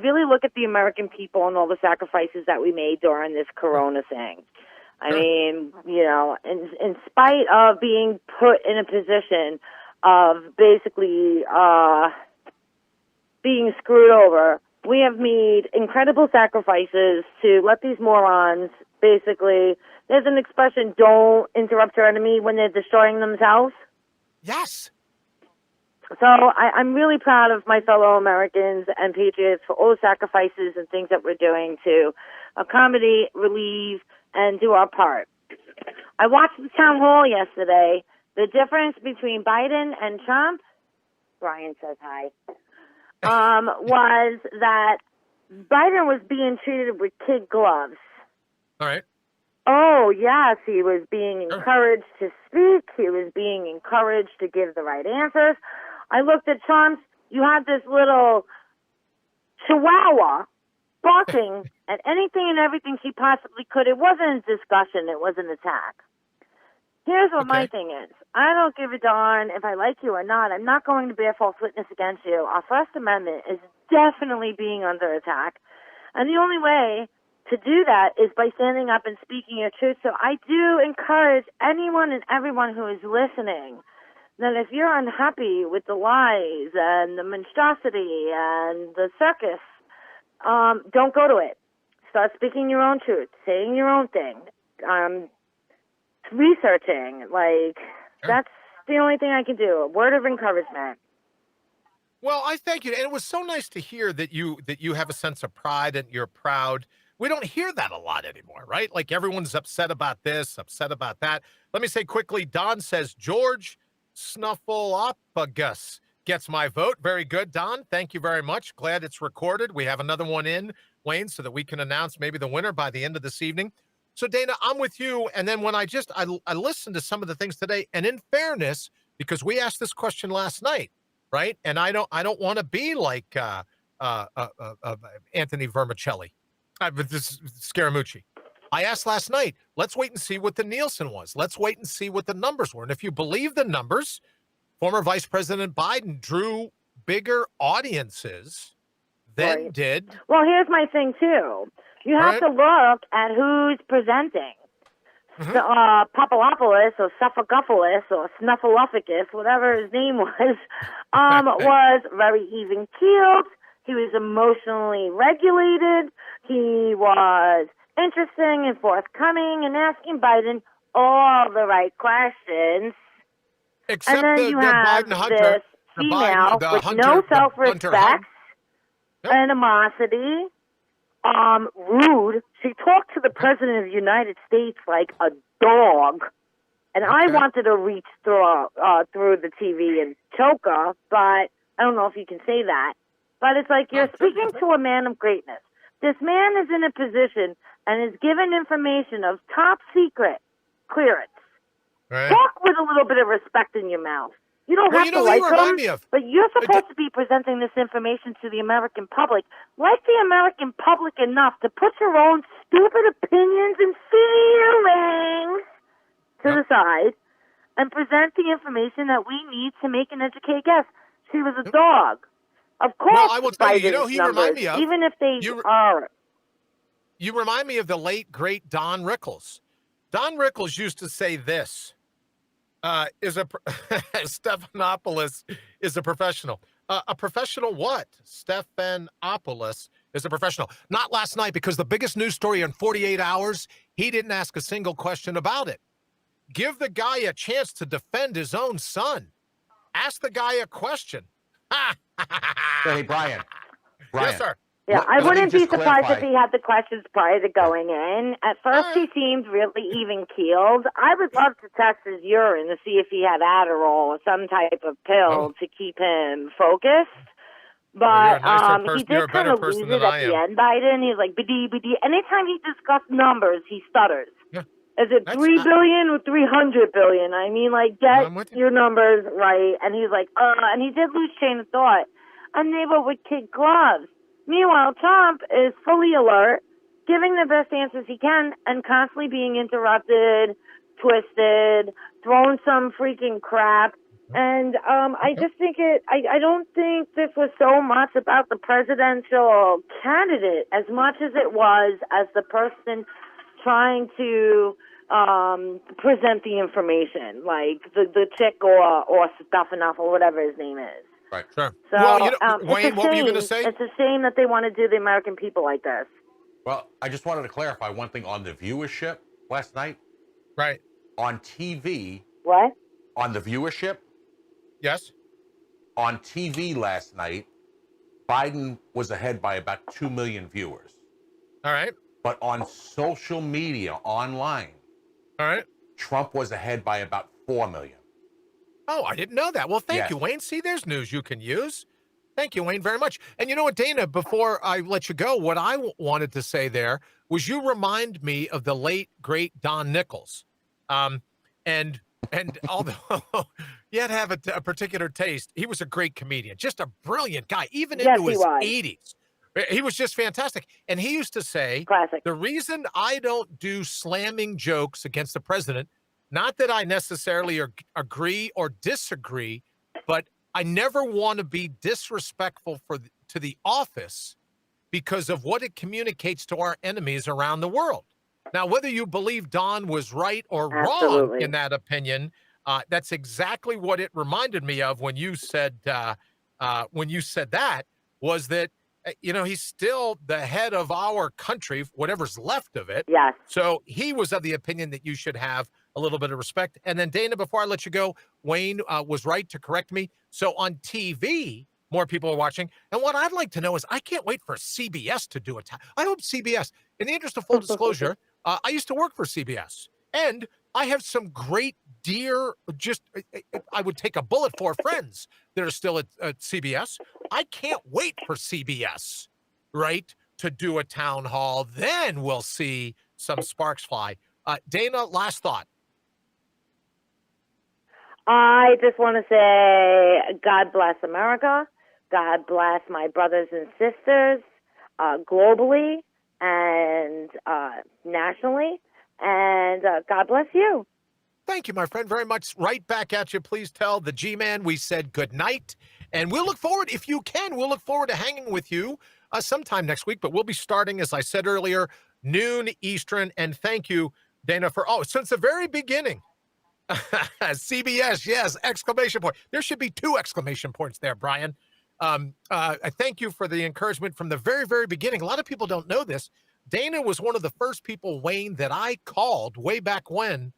really look at the American people and all the sacrifices that we made during this Corona thing. I mean, in spite of being put in a position of basically being screwed over, we have made incredible sacrifices to let these morons basically, there's an expression, don't interrupt your enemy when they're destroying themselves. Yes. So I'm really proud of my fellow Americans and patriots for all the sacrifices and things that we're doing to accommodate, relieve, and do our part. I watched the town hall yesterday. The difference between Biden and Trump, Brian says hi, was that Biden was being treated with kid gloves. All right. Oh, yes, he was being encouraged to speak. He was being encouraged to give the right answers. I looked at Trump's. You had this little chihuahua barking at anything and everything she possibly could. It wasn't a discussion. It was an attack. Here's what my thing is. I don't give a darn if I like you or not. I'm not going to bear false witness against you. Our First Amendment is definitely being under attack. And the only way to do that is by standing up and speaking your truth. So I do encourage anyone and everyone who is listening that if you're unhappy with the lies and the monstrosity and the circus, don't go to it. Start speaking your own truth, saying your own thing, researching. That's the only thing I can do. A word of encouragement. Well, I thank you. And it was so nice to hear that you have a sense of pride and you're proud. We don't hear that a lot anymore, right? Like everyone's upset about this, upset about that. Let me say quickly, Don says, George Snuffleupagus gets my vote. Very good, Don. Thank you very much. Glad it's recorded. We have another one in, Wayne, so that we can announce maybe the winner by the end of this evening. So, Dana, I'm with you. And then when I listened to some of the things today, and in fairness, because we asked this question last night, right? And I don't want to be like Anthony Vermicelli, this Scaramucci. I asked last night, let's wait and see what the Nielsen was. Let's wait and see what the numbers were. And if you believe the numbers, former Vice President Biden drew bigger audiences than did. Well, here's my thing, too. You have to look at who's presenting. Papalopoulos or Suffocopolis or Snuffleupagus, whatever his name was very even-keeled. He was emotionally regulated. He was interesting and forthcoming and asking Biden all the right questions. Except and then you have this female with no self-respect, animosity, rude. She talked to the President of the United States like a dog. And I wanted to reach through the TV and choke her, but I don't know if you can say that. But it's like you're speaking to a man of greatness. This man is in a position and is given information of top secret clearance. Right. Talk with a little bit of respect in your mouth. You don't have to like him, but you're supposed to be presenting this information to the American public. Like the American public enough to put your own stupid opinions and feelings to the side and present the information that we need to make an educated guess. She was a dog. Of course, well, I will tell you, he remind me of, even if they are. You remind me of the late, great Don Rickles. Don Rickles used to say this. Stephanopoulos is a professional. A professional what? Stephanopoulos is a professional. Not last night, because the biggest news story in 48 hours, he didn't ask a single question about it. Give the guy a chance to defend his own son. Ask the guy a question. Hey, Brian. Yes, sir. Yeah, I wouldn't be surprised if he had the questions prior to going in. At first, he seemed really even-keeled. I would love to test his urine to see if he had Adderall or some type of pill to keep him focused. But he did kind of lose it at the end, Biden. He's like, biddy. Anytime he discussed numbers, he stutters. Yeah. Is it 3 billion or 300 billion? I mean, like, get your numbers right. And he's like, and he did lose train of thought. And they were with kid gloves. Meanwhile, Trump is fully alert, giving the best answers he can, and constantly being interrupted, twisted, throwing some freaking crap. And I just think I don't think this was so much about the presidential candidate as much as it was as the person trying to present the information, like the chick or Stephanopoulos or whatever his name is. Right, sure. So, well, Wayne, what were you going to say? It's a shame that they want to do the American people like this. Well, I just wanted to clarify one thing on the viewership last night. Right. On TV. What? On the viewership. Yes. On TV last night, Biden was ahead by about 2 million viewers. All right. But on social media, online, all right, Trump was ahead by about 4 million. Oh, I didn't know that. Well, thank Yes. you, Wayne. See, there's news you can use. Thank you, Wayne, very much. And you know what, Dana, before I let you go, what I wanted to say there was you remind me of the late, great Don Nichols. And although you had to have a particular taste, he was a great comedian, just a brilliant guy, even into his 80s. He was just fantastic. And he used to say, classic, the reason I don't do slamming jokes against the president, not that I necessarily agree or disagree, but I never want to be disrespectful to the office because of what it communicates to our enemies around the world. Now, whether you believe Don was right or wrong in that opinion, that's exactly what it reminded me of when you said that was that, you know, he's still the head of our country, whatever's left of it. Yes. So he was of the opinion that you should have a little bit of respect. And then, Dana, before I let you go, Wayne was right to correct me. So on TV, more people are watching. And what I'd like to know is I can't wait for CBS to do it. I hope CBS, in the interest of full disclosure, I used to work for CBS. And I have some great dear, I would take a bullet for friends that are still at CBS. I can't wait for CBS, right, to do a town hall. Then we'll see some sparks fly. Dana, last thought. I just want to say God bless America. God bless my brothers and sisters globally and nationally. And God bless you. Thank you, my friend, very much. Right back at you. Please tell the G-Man we said good night. And we'll look forward, if you can, we'll look forward to hanging with you sometime next week. But we'll be starting, as I said earlier, noon Eastern. And thank you, Dana, for, since the very beginning. CBS, yes, exclamation point. There should be 2 exclamation points there, Brian. I thank you for the encouragement from the very, very beginning. A lot of people don't know this. Dana was one of the first people, Wayne, that I called way back when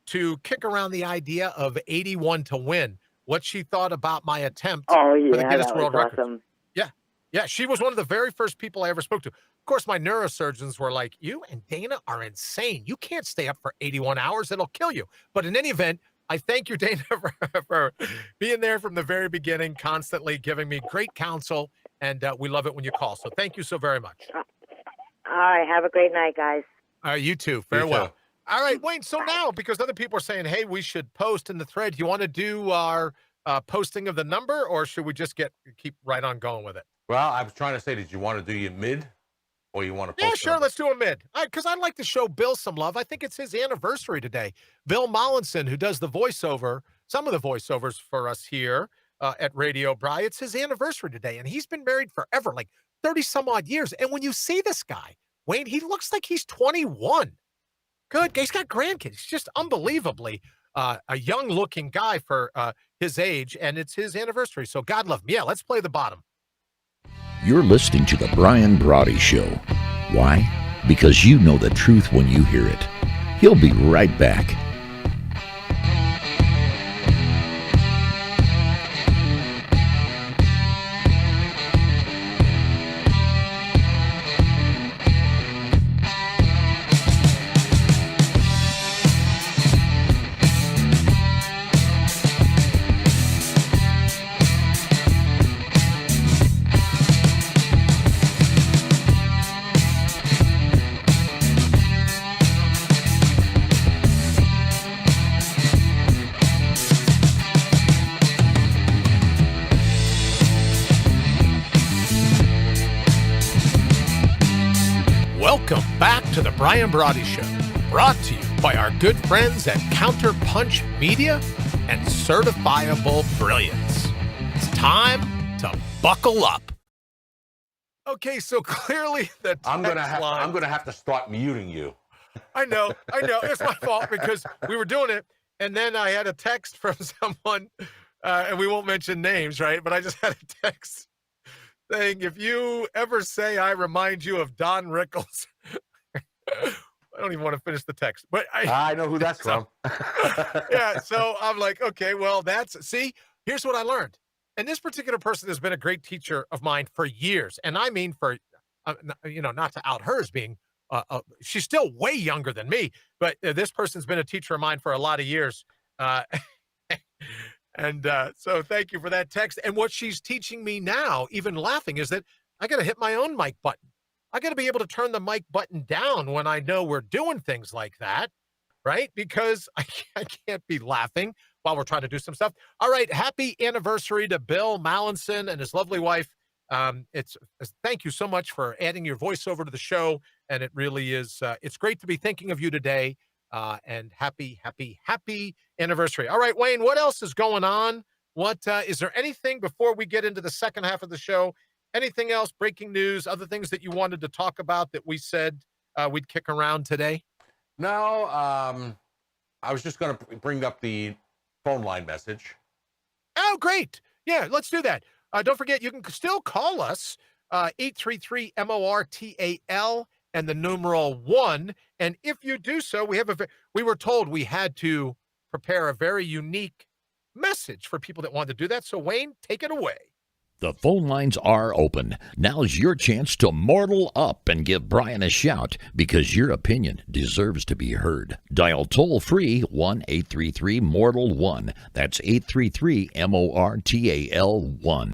to kick around the idea of 81 to win, what she thought about my attempt for the Guinness World Records. Yeah, she was one of the very first people I ever spoke to. Of course, my neurosurgeons were like, you and Dana are insane. You can't stay up for 81 hours. It'll kill you. But in any event, I thank you, Dana, for being there from the very beginning, constantly giving me great counsel, and we love it when you call. So thank you so very much. All right. Have a great night, guys. You too. Farewell. All right, Wayne. So now, because other people are saying, hey, we should post in the thread, do you want to do our posting of the number, or should we just keep right on going with it? Well, I was trying to say, did you want to do your mid, or you want to post? Yeah, sure. Let's do a mid. Because I'd like to show Bill some love. I think it's his anniversary today. Bill Mollinson, who does the voiceover, some of the voiceovers for us here at Radio Bry, it's his anniversary today. And he's been married forever, like 30 some odd years. And when you see this guy, Wayne, he looks like he's 21. Good. He's got grandkids. He's just unbelievably a young looking guy for his age. And it's his anniversary. So God love him. Yeah, let's play the bottom. You're listening to The Brian Brawdy Show. Why? Because you know the truth when you hear it. He'll be right back. Welcome back to the Brian Brawdy Show, brought to you by our good friends at Counterpunch Media and Certifiable Brilliance. It's time to buckle up. Okay, so clearly I'm gonna have to start muting you. I know. It's my fault because we were doing it, and then I had a text from someone, and we won't mention names, right? But I just had a text saying, if you ever say I remind you of Don Rickles, I don't even want to finish the text, but I know who that's from. Yeah, so I'm like, okay, well, see, here's what I learned. And this particular person has been a great teacher of mine for years. And I mean, for, not to out her as being, she's still way younger than me, but this person's been a teacher of mine for a lot of years. Uh, so thank you for that text. And what she's teaching me now, even laughing, is that I got to hit my own mic button. I got to be able to turn the mic button down when I know we're doing things like that, right? Because I can't be laughing while we're trying to do some stuff. All right. Happy anniversary to Bill Mallinson and his lovely wife. Thank you so much for adding your voiceover to the show. And it really is, it's great to be thinking of you today. And happy anniversary. All right, Wayne, what else is going on? Is there anything before we get into the second half of the show? Anything else, breaking news, other things that you wanted to talk about that we said we'd kick around today? No, I was just going to bring up the phone line message. Oh, great. Yeah, let's do that. Don't forget, you can still call us, 833-MORTAL and the numeral 1. And if you do so, we were told we had to prepare a very unique message for people that want to do that. So, Wayne, take it away. The phone lines are open. Now's your chance to mortal up and give Brian a shout, because your opinion deserves to be heard. Dial toll-free 1-833-MORTAL-1. That's 833-MORTAL-1.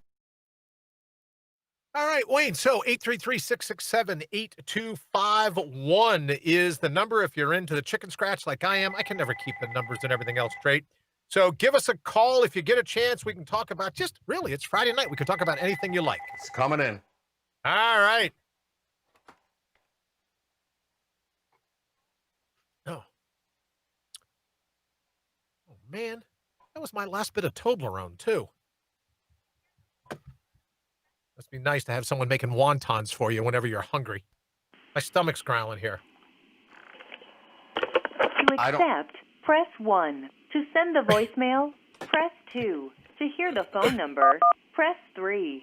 All right, Wayne, so 833-667-8251 is the number if you're into the chicken scratch like I am. I can never keep the numbers and everything else straight. So give us a call if you get a chance. We can talk about it's Friday night. We can talk about anything you like. It's coming in. All right. Oh, man. That was my last bit of Toblerone, too. Must be nice to have someone making wontons for you whenever you're hungry. My stomach's growling here. To accept, press 1. To send the voicemail, press 2. To hear the phone number, press 3.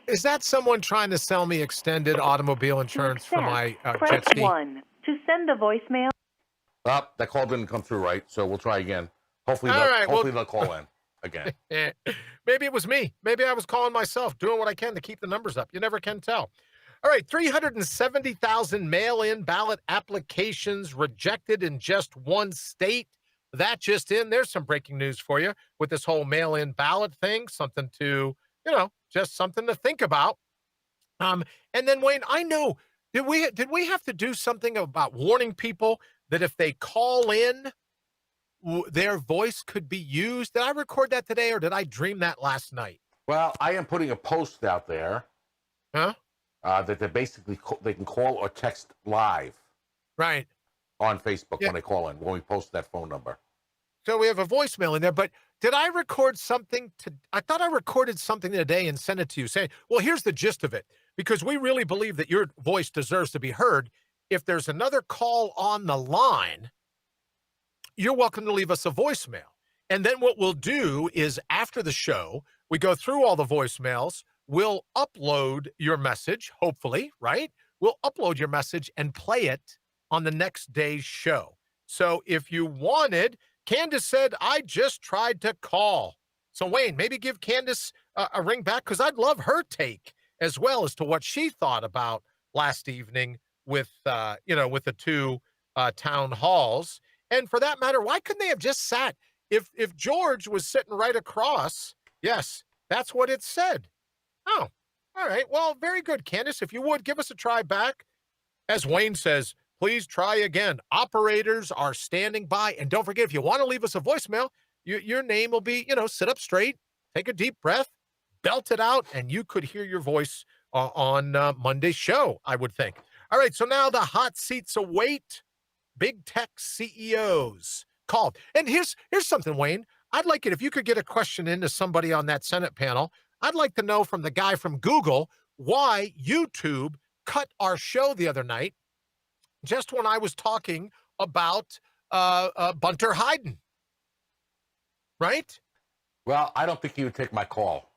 Is that someone trying to sell me extended automobile insurance for my jet ski? Press 1. To send the voicemail. Oh, that call didn't come through right, so we'll try again. Hopefully they'll call in again. Maybe it was me. Maybe I was calling myself, doing what I can to keep the numbers up. You never can tell. All right, 370,000 mail-in ballot applications rejected in just one state. That just in. There's some breaking news for you with this whole mail-in ballot thing. Something to, just something to think about. And then, Wayne, I know, did we have to do something about warning people that if they call in, their voice could be used? Did I record that today, or did I dream that last night? Well, I am putting a post out there. Huh? That they can call or text live. Right. On Facebook when they call in, when we post that phone number. So we have a voicemail in there, but did I record something I thought I recorded something today and sent it to you saying, well, here's the gist of it, because we really believe that your voice deserves to be heard. If there's another call on the line, you're welcome to leave us a voicemail. And then what we'll do is after the show, we go through all the voicemails. We'll upload your message, hopefully, right? We'll upload your message and play it on the next day's show. So if you wanted, Candace said, I just tried to call. So, Wayne, maybe give Candace a ring back, because I'd love her take as well as to what she thought about last evening with the two town halls. And for that matter, why couldn't they have just sat? If George was sitting right across, yes, that's what it said. Oh, all right. Well, very good, Candace. If you would, give us a try back. As Wayne says, please try again. Operators are standing by. And don't forget, if you want to leave us a voicemail, your name will be, sit up straight, take a deep breath, belt it out, and you could hear your voice on Monday's show, I would think. All right, so now the hot seats await. Big tech CEOs called. And here's something, Wayne. I'd like it if you could get a question into somebody on that Senate panel. I'd like to know from the guy from Google why YouTube cut our show the other night just when I was talking about Bunter Hyden. Right? Well, I don't think he would take my call.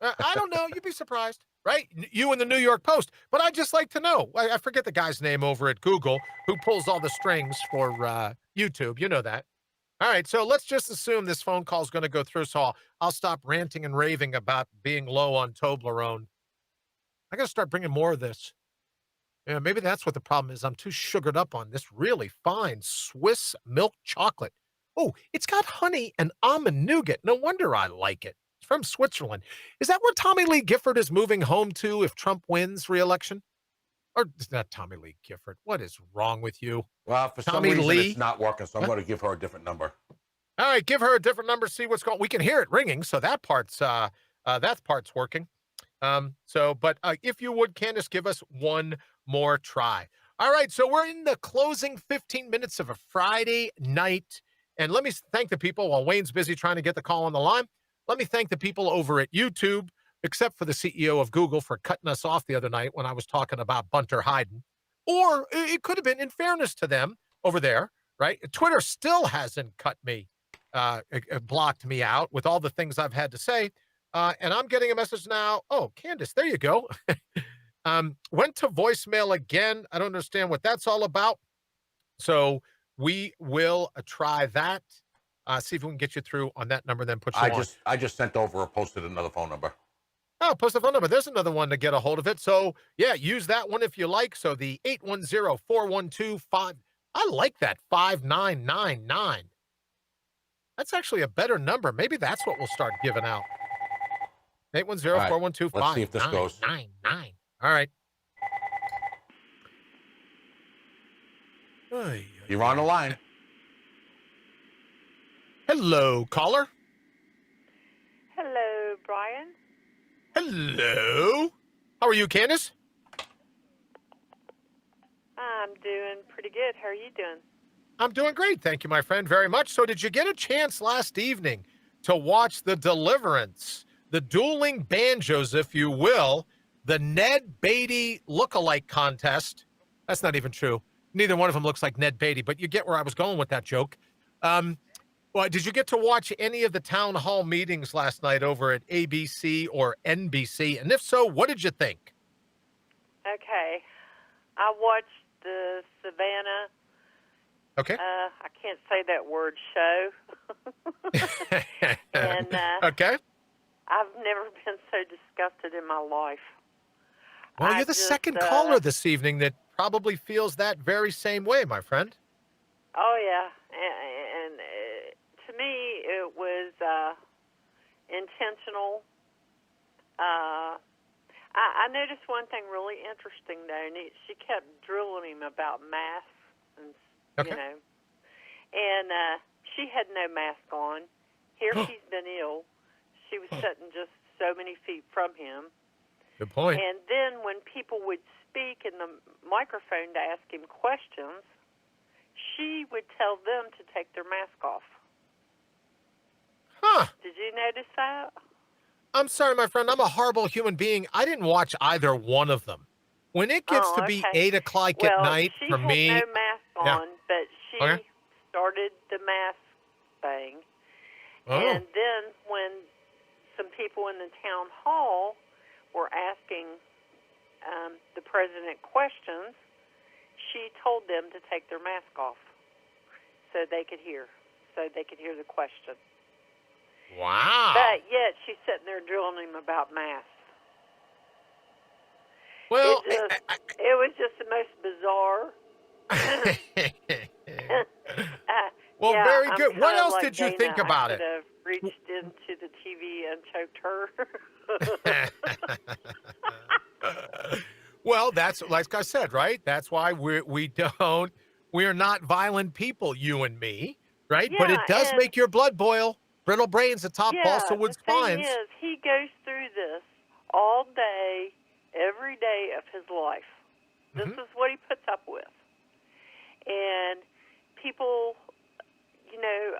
I don't know. You'd be surprised, right? You and the New York Post. But I'd just like to know. I forget the guy's name over at Google who pulls all the strings for YouTube. You know that. All right, so let's just assume this phone call is going to go through, so I'll stop ranting and raving about being low on Toblerone. I got to start bringing more of this. Yeah, maybe that's what the problem is. I'm too sugared up on this really fine Swiss milk chocolate. Oh, it's got honey and almond nougat. No wonder I like it. It's from Switzerland. Is that where Tommy Lee Gifford is moving home to if Trump wins re-election? Or it's not Tommy Lee Gifford. What is wrong with you? Well, for some Tommy reason, Lee? it's not working, so I'm going to give her a different number. All right, give her a different number. See what's going. We can hear it ringing, so that part's working. But if you would, Candace, give us one more try. All right, so we're in the closing 15 minutes of a Friday night, and let me thank the people while Wayne's busy trying to get the call on the line. Let me thank the people over at YouTube, except for the CEO of Google for cutting us off the other night when I was talking about Bunter Hyden. Or it could have been, in fairness to them over there, right? Twitter still hasn't blocked me out with all the things I've had to say. And I'm getting a message now. Oh, Candace, there you go. Went to voicemail again. I don't understand what that's all about. So we will try that. See if we can get you through on that number, then put you on. I just sent over or posted another phone number. Oh, post the phone number. There's another one to get a hold of it. So, yeah, use that one if you like. So the 810-412-5. I like that, 5999. That's actually a better number. Maybe that's what we'll start giving out. 810-412-5. Let's see if this goes. 999. All right. You're on the line. Hello, caller. Hello, Brian. Hello. How are you, Candace? I'm doing pretty good. How are you doing? I'm doing great. Thank you, my friend, very much. So did you get a chance last evening to watch The Deliverance, the dueling banjos, if you will, the Ned Beatty lookalike contest? That's not even true. Neither one of them looks like Ned Beatty, but you get where I was going with that joke. Well, did you get to watch any of the town hall meetings last night over at ABC or NBC? And if so, what did you think? Okay. I watched the Savannah. Okay. I can't say that word, show. And okay. I've never been so disgusted in my life. Well, you're the second caller this evening that probably feels that very same way, my friend. Oh, yeah. And to me, it was intentional. I noticed one thing really interesting, though, and she kept drilling him about masks, and you know. And she had no mask on. Here she's been ill. She was sitting just so many feet from him. Good point. And then when people would speak in the microphone to ask him questions, she would tell them to take their mask off. Huh. Did you notice that? I'm sorry, my friend. I'm a horrible human being. I didn't watch either one of them. When it gets to be 8 o'clock at night for me. She had no mask on, but she started the mask thing. Oh. And then when some people in the town hall were asking the president questions, she told them to take their mask off so they could hear the question. Wow. But yet she's sitting there drilling him about masks. Well, it was just the most bizarre. Well, yeah, very good. I'm What else like did you Dana. think about I it? could have reached into the TV and choked her. Well, that's like I said, right? That's why we're not violent people, you and me, right? Yeah, but it does make your blood boil. Brittle brains atop Balsawood Spines. The thing is, he goes through this all day, every day of his life. This is what he puts up with. And people, you know,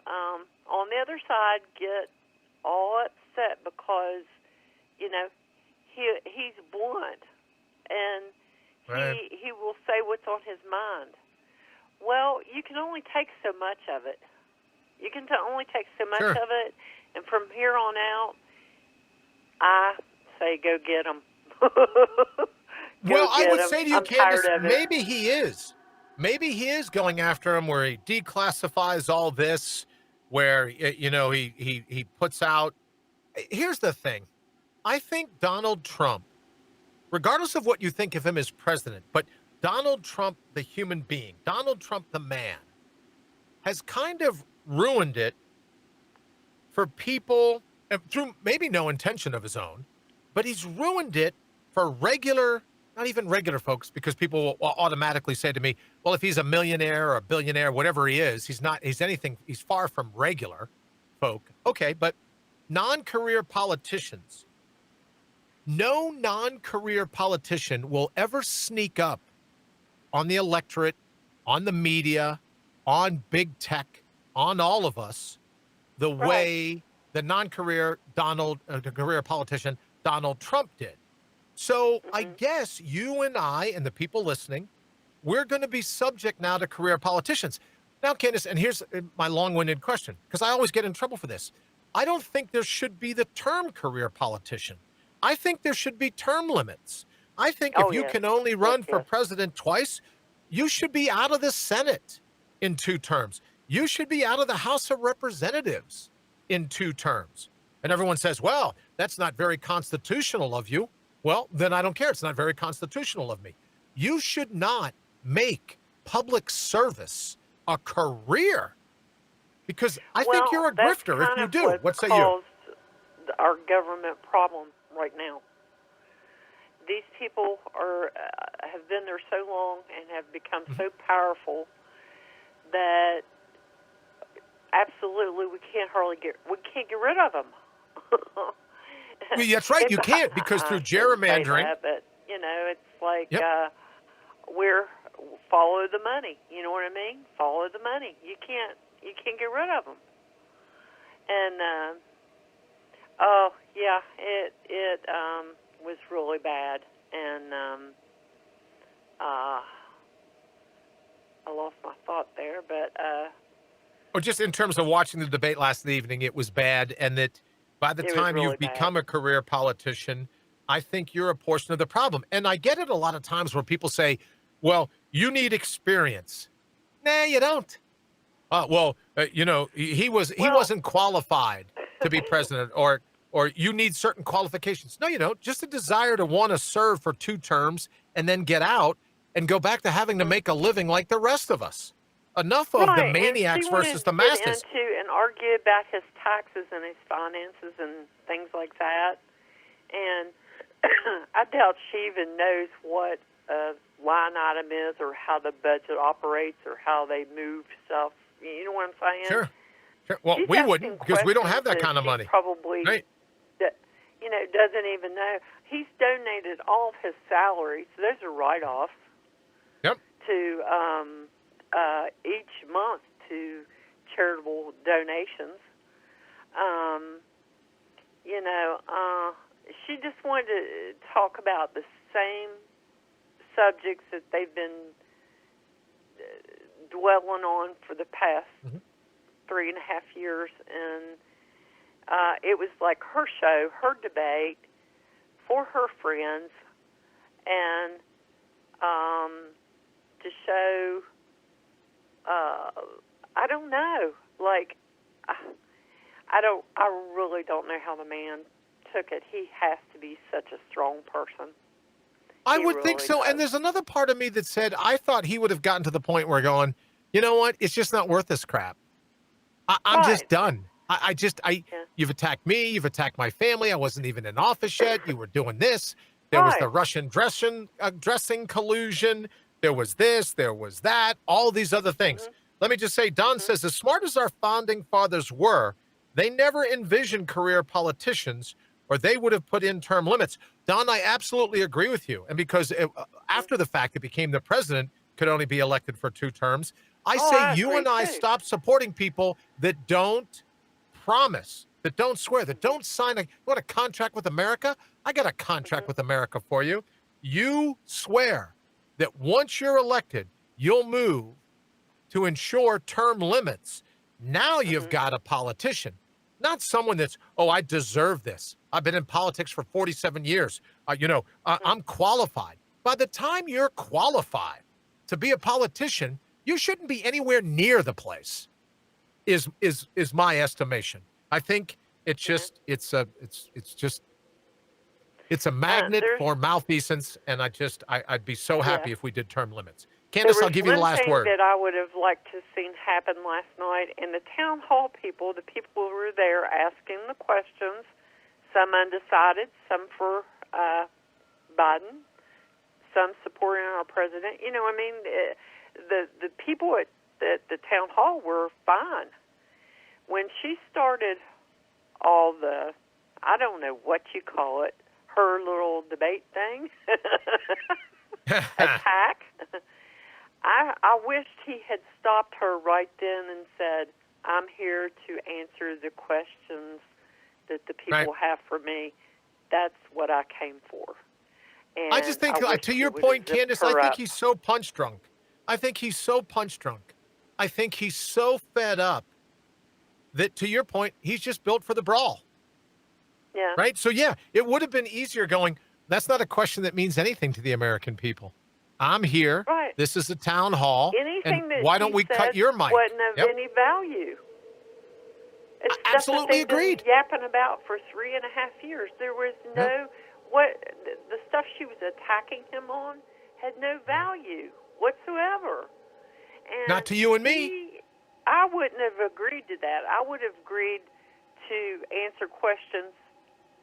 on the other side get all upset because, you know, he's blunt and he will say what's on his mind. Well, you can only take so much of it. You can only take so much of it, and from here on out, I say go get him. Well, I would say to you, Candace, maybe he is. Maybe he is going after him where he declassifies all this. where he puts out. Here's the thing. I think Donald Trump, regardless of what you think of him as president, but Donald Trump, the human being, Donald Trump, the man, has kind of ruined it for people through maybe no intention of his own, but he's ruined it for regular, not even regular folks, because people will automatically say to me, well, if he's a millionaire or a billionaire, whatever he is, he's far from regular folk. Okay, but non-career politicians, no non-career politician will ever sneak up on the electorate, on the media, on big tech, on all of us, the way the non-career the career politician Donald Trump did. So I guess you and I and the people listening, we're going to be subject now to career politicians. Now, Candace, and here's my long-winded question, because I always get in trouble for this. I don't think there should be the term career politician. I think there should be term limits. I think if you can only run for president twice, you should be out of the Senate in 2 terms. You should be out of the House of Representatives in 2 terms. And everyone says, well, that's not very constitutional of you. Well, then I don't care. It's not very constitutional of me. You should not make public service a career, because I think you're a grifter if you do. What say you? Our government problem right now. These people have been there so long and have become so powerful that absolutely we can't get rid of them. Well, that's right. You can't, because through gerrymandering. That, but it's like we're follow the money. You know what I mean? Follow the money. You can't get rid of them. And it was really bad. And I lost my thought there, but or just in terms of watching the debate last evening, it was bad, and that by the time you've become a career politician, I think you're a portion of the problem. And I get it a lot of times where people say, well, you need experience. Nah, you don't. He wasn't qualified to be president, or you need certain qualifications. No, you don't. Just a desire to want to serve for 2 terms and then get out and go back to having to make a living like the rest of us. Enough of the maniacs versus the masses. And argue about his taxes and his finances and things like that. And I doubt she even knows what a line item is, or how the budget operates, or how they move stuff. You know what I'm saying? Sure. Well, we wouldn't, because we don't have that kind of money. Probably, right. Doesn't even know. He's donated all of his salary, so those are write-offs. Yep. To each month to charitable donations. She just wanted to talk about the same subjects that they've been dwelling on for the past 3.5 years, and it was like her show, her debate for her friends, and to show, I don't know, like, I really don't know how the man took it. He has to be such a strong person. I would think so. And there's another part of me that said, I thought he would have gotten to the point where going, you know what? It's just not worth this crap. I'm just done. You've attacked me. You've attacked my family. I wasn't even in office yet. You were doing this. There was the Russian dressing collusion. There was this. There was that. All these other things. Let me just say, Don says, as smart as our founding fathers were, they never envisioned career politicians, or they would have put in term limits. Don, I absolutely agree with you. And because after the fact, it became the president could only be elected for 2 terms. I you and I stop supporting people that don't promise, that don't swear, that don't sign you want a contract with America? I got a contract with America for you. You swear that once you're elected, you'll move to ensure term limits. Now you've got a politician, not someone that's, I deserve this. I've been in politics for 47 years. I'm qualified. By the time you're qualified to be a politician, you shouldn't be anywhere near the place. is my estimation. I think it's just it's a magnet for malfeasance, and I'd be so happy if we did term limits. Candace, I'll give you the last word. There was one thing that I would have liked to have seen happen last night, and the town hall people, the people who were there asking the questions, some undecided, some for Biden, some supporting our president. You know, I mean, the people at the town hall were fine. When she started all the, I don't know what you call it, her little debate thing, attack, I wished he had stopped her right then and said, I'm here to answer the questions that the people have for me. That's what I came for. And I just think, to your point, Candace, I think he's so punch drunk. I think he's so fed up that, to your point, he's just built for the brawl. Yeah. Right? So, yeah, it would have been easier going, that's not a question that means anything to the American people. I'm here. Right. This is a town hall. Anything and that why don't we cut your mic? Wasn't of any value. It's absolutely agreed. Yapping about for 3.5 years. There was the stuff she was attacking him on had no value whatsoever. And not to you and me. I wouldn't have agreed to that. I would have agreed to answer questions,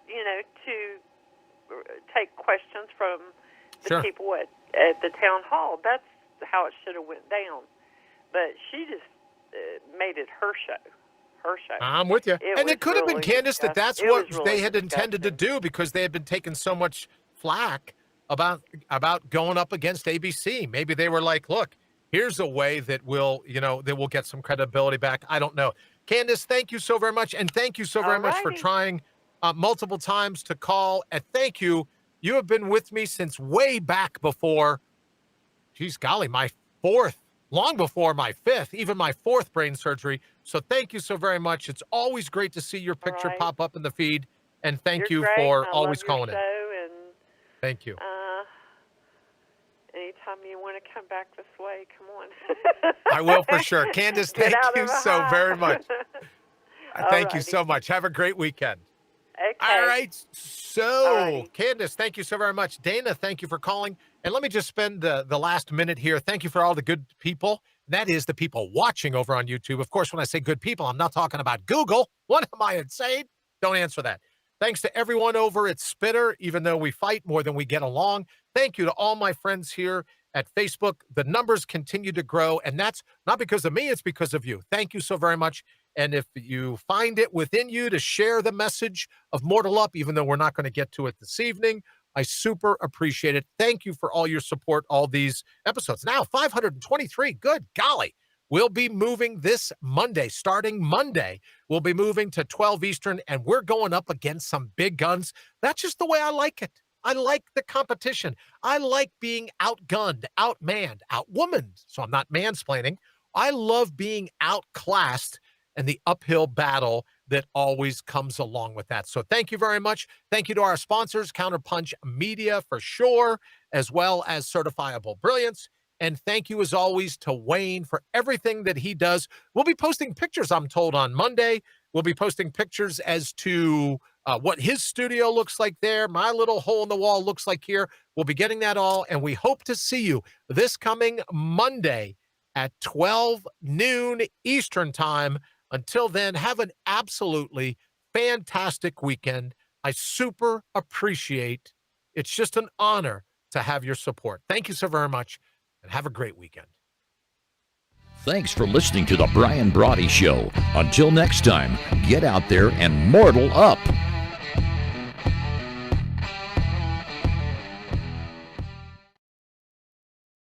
you know, to take questions from the people at the town hall. That's how it should have went down. But she just made it her show. I'm with you. And it could have been, Candace, that's what they had intended to do, because they had been taking so much flack about going up against ABC. Maybe they were like, look, here's a way that we'll get some credibility back. I don't know. Candace, thank you so very much. And thank you so very much for trying multiple times to call. And thank you. You have been with me since way back before, geez golly, my fourth, long before my fifth, even my fourth brain surgery. So thank you so very much. It's always great to see your picture pop up in the feed. And thank you for always calling in. And, thank you. Anytime you want to come back this way, come on. I will for sure. Candace, thank you so very much. Thank you so much. Have a great weekend. Okay. All right. So, Candace, thank you so very much. Dana, thank you for calling. And let me just spend the last minute here. Thank you for all the good people. That is the people watching over on YouTube. Of course, when I say good people, I'm not talking about Google. What am I insane? Don't answer that. Thanks to everyone over at Spitter, even though we fight more than we get along. Thank you to all my friends here at Facebook. The numbers continue to grow, and that's not because of me, it's because of you. Thank you so very much. And if you find it within you to share the message of Mortal Up, even though we're not going to get to it this evening, I super appreciate it. Thank you for all your support, all these episodes. Now, 523. Good golly. We'll be moving this Monday, starting Monday. We'll be moving to 12 Eastern, and we're going up against some big guns. That's just the way I like it. I like the competition. I like being outgunned, outmanned, outwomaned. So I'm not mansplaining. I love being outclassed and the uphill battle that always comes along with that. So thank you very much. Thank you to our sponsors, Counterpunch Media for sure, as well as Certifiable Brilliance. And thank you, as always, to Wayne for everything that he does. We'll be posting pictures, I'm told, on Monday. We'll be posting pictures as to what his studio looks like there, my little hole in the wall looks like here. We'll be getting that all, and we hope to see you this coming Monday at 12 noon Eastern Time. Until then, have an absolutely fantastic weekend. I super appreciate. It's just an honor to have your support. Thank you so very much, and have a great weekend. Thanks for listening to The Brian Brawdy Show. Until next time, get out there and mortal up.